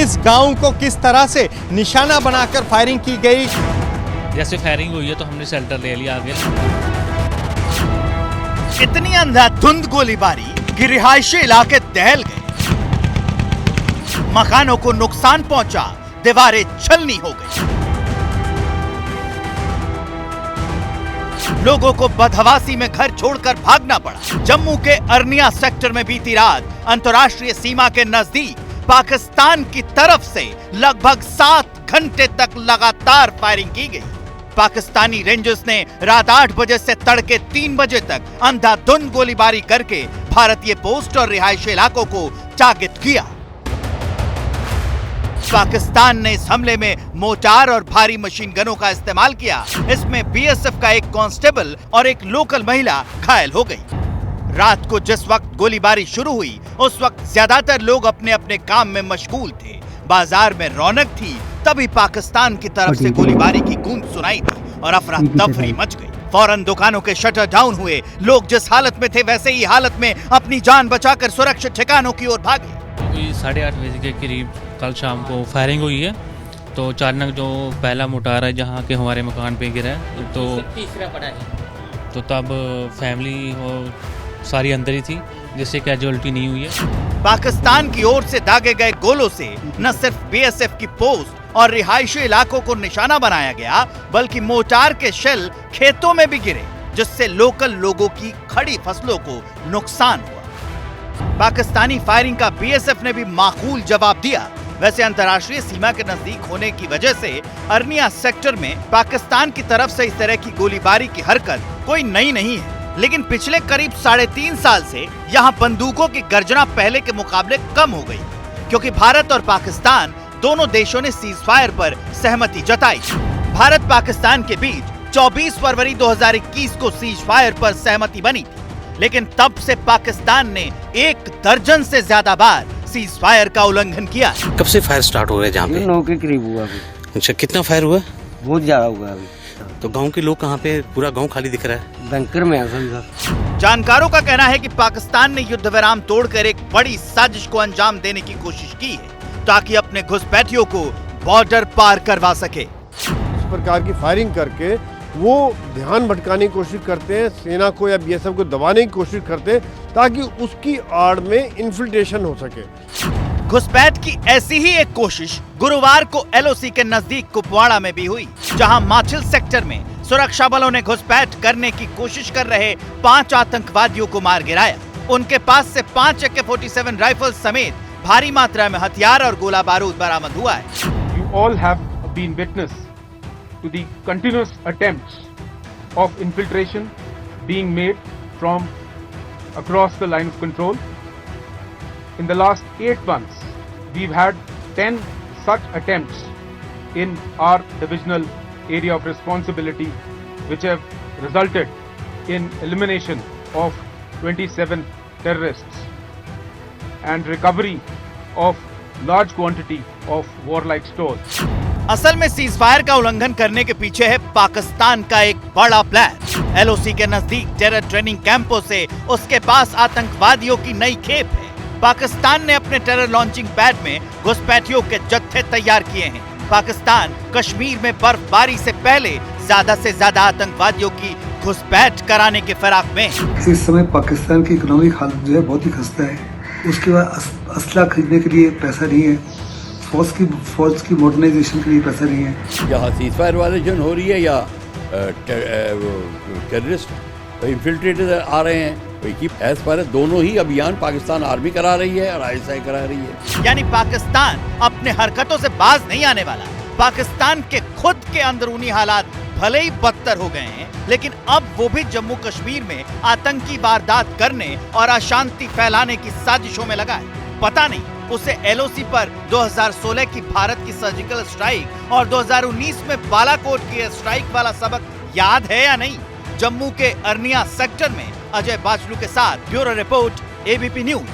इस गांव को किस तरह से निशाना बनाकर फायरिंग की गई। जैसे फायरिंग हुई है तो हमने शेल्टर ले लिया आगे। इतनी अंधाधुंध गोलीबारी कि रिहायशी इलाके दहल गए, मकानों को नुकसान पहुंचा, दीवारें छलनी हो गई, लोगों को बदहवासी में घर छोड़कर भागना पड़ा। जम्मू के अरनिया सेक्टर में बीती रात अंतर्राष्ट्रीय सीमा के नजदीक पाकिस्तान की तरफ से लगभग 7 घंटे तक लगातार फायरिंग की गई। पाकिस्तानी रेंजर्स ने रात 8 बजे से तड़के 3 बजे तक अंधाधुंध गोलीबारी करके भारतीय पोस्ट और रिहायशी इलाकों को टारगेट किया। पाकिस्तान ने इस हमले में मोर्टार और भारी मशीन गनों का इस्तेमाल किया। इसमें बीएसएफ का एक कांस्टेबल और एक लोकल महिला घायल हो गई। रात को जिस वक्त गोलीबारी शुरू हुई उस वक्त ज्यादातर लोग अपने अपने काम में मशगूल थे, बाजार में रौनक थी। तभी पाकिस्तान की तरफ से गोलीबारी की गूंज सुनाई दी और अफरा तफरी मच गई। फौरन दुकानों के शटर डाउन हुए। लोग जिस हालत में थे वैसे ही हालत में अपनी जान बचाकर सुरक्षित ठिकानों की ओर भागे। 8:30 बजे के करीब कल शाम को फायरिंग हुई है। तो अचानक जो पहला मोटार है जहाँ के हमारे मकान पे गिरा है तो तीसरा पड़ा है। तो तब फैमिली और सारी अंदर ही थी, जिससे कैजुअलिटी नहीं हुई है। पाकिस्तान की ओर से दागे गए गोलों से न सिर्फ बीएसएफ की पोस्ट और रिहायशी इलाकों को निशाना बनाया गया, बल्कि मोर्टार के शेल खेतों में भी गिरे, जिससे लोकल लोगों की खड़ी फसलों को नुकसान हुआ। पाकिस्तानी फायरिंग का बीएसएफ ने भी माकूल जवाब दिया। वैसे अंतर्राष्ट्रीय सीमा के नजदीक होने की वजह से अरनिया सेक्टर में पाकिस्तान की तरफ से इस तरह की गोलीबारी की हरकत कोई नई नहीं है, लेकिन पिछले करीब 3.5 साल से यहाँ बंदूकों की गर्जना पहले के मुकाबले कम हो गई, क्योंकि भारत और पाकिस्तान दोनों देशों ने सीज फायर पर सहमति जताई। भारत पाकिस्तान के बीच 24 फरवरी 2021 को सीज फायर पर सहमति बनी थी, लेकिन तब से पाकिस्तान ने 1 दर्जन से ज्यादा बार सीज फायर का उल्लंघन किया। कब से फायर स्टार्ट हो रहा है जहाँ पे? 9 के करीब हुआ अभी। अच्छा, कितना फायर हुआ? बहुत ज्यादा हुआ अभी। तो गांव के लोग कहाँ पे? पूरा गांव खाली दिख रहा है। बंकर में है। जानकारों का कहना है कि पाकिस्तान ने युद्ध विराम तोड़कर एक बड़ी साजिश को अंजाम देने की कोशिश की है, ताकि अपने घुसपैठियों को बॉर्डर पार करवा सके। इस प्रकार की फायरिंग करके वो ध्यान भटकाने की कोशिश करते हैं, सेना को या बीएसएफ को दबाने की कोशिश करते हैं, ताकि उसकी आड़ में इन्फिल्ट्रेशन हो सके। घुसपैठ की ऐसी ही एक कोशिश गुरुवार को एलओसी के नजदीक कुपवाड़ा में भी हुई, जहां माछिल सेक्टर में सुरक्षा बलों ने घुसपैठ करने की कोशिश कर रहे 5 आतंकवादियों को मार गिराया। उनके पास से 5 AK-47 राइफल समेत भारी मात्रा में हथियार और गोला बारूद बरामद हुआ है। You all have been witness to the continuous attempts of infiltration being made from across the line of control. In the last 8 months, we've had 10 such attempts in our divisional area of responsibility, which have resulted in elimination of 27 terrorists and recovery of large quantity of warlike stores. असल में cease fire का उल्लंघन करने के पीछे है पाकिस्तान का एक बड़ा प्लान। एलओसी के नजदीक टेरर ट्रेनिंग कैंपों से उसके पास आतंकवादियों की नई खेप है। पाकिस्तान ने अपने टेरर लॉन्चिंग पैड में घुसपैठियों के जत्थे तैयार किए हैं। पाकिस्तान कश्मीर में बर्फबारी से पहले ज्यादा से ज्यादा आतंकवादियों की घुसपैठ कराने के फिराक में। इस समय पाकिस्तान की इकोनॉमिक हालत जो है बहुत ही खस्ता है। उसके बाद असला खरीदने के लिए पैसा नहीं है, फौज की मॉडर्नाइजेशन के लिए पैसा नहीं है। यहाँ सीजफायर वायलेशन हो रही है या टेररिस्ट इन्फिल्ट्रेटेड आ रहे हैं, एज पर दोनों ही अभियान पाकिस्तान आर्मी करा रही है और ISI करा रही है। यानी पाकिस्तान अपने हरकतों से बाज नहीं आने वाला। पाकिस्तान के खुद के अंदरूनी हालात भले ही बदतर हो गए हैं, लेकिन अब वो भी जम्मू कश्मीर में आतंकी वारदात करने और अशांति फैलाने की साजिशों में लगा है। पता नहीं उसे एलओसी पर 2016 की भारत की सर्जिकल स्ट्राइक और 2019 में बालाकोट की स्ट्राइक वाला सबक याद है या नहीं। जम्मू के अरनिया सेक्टर में अजय बाचलू के साथ ब्यूरो रिपोर्ट ABP न्यूज।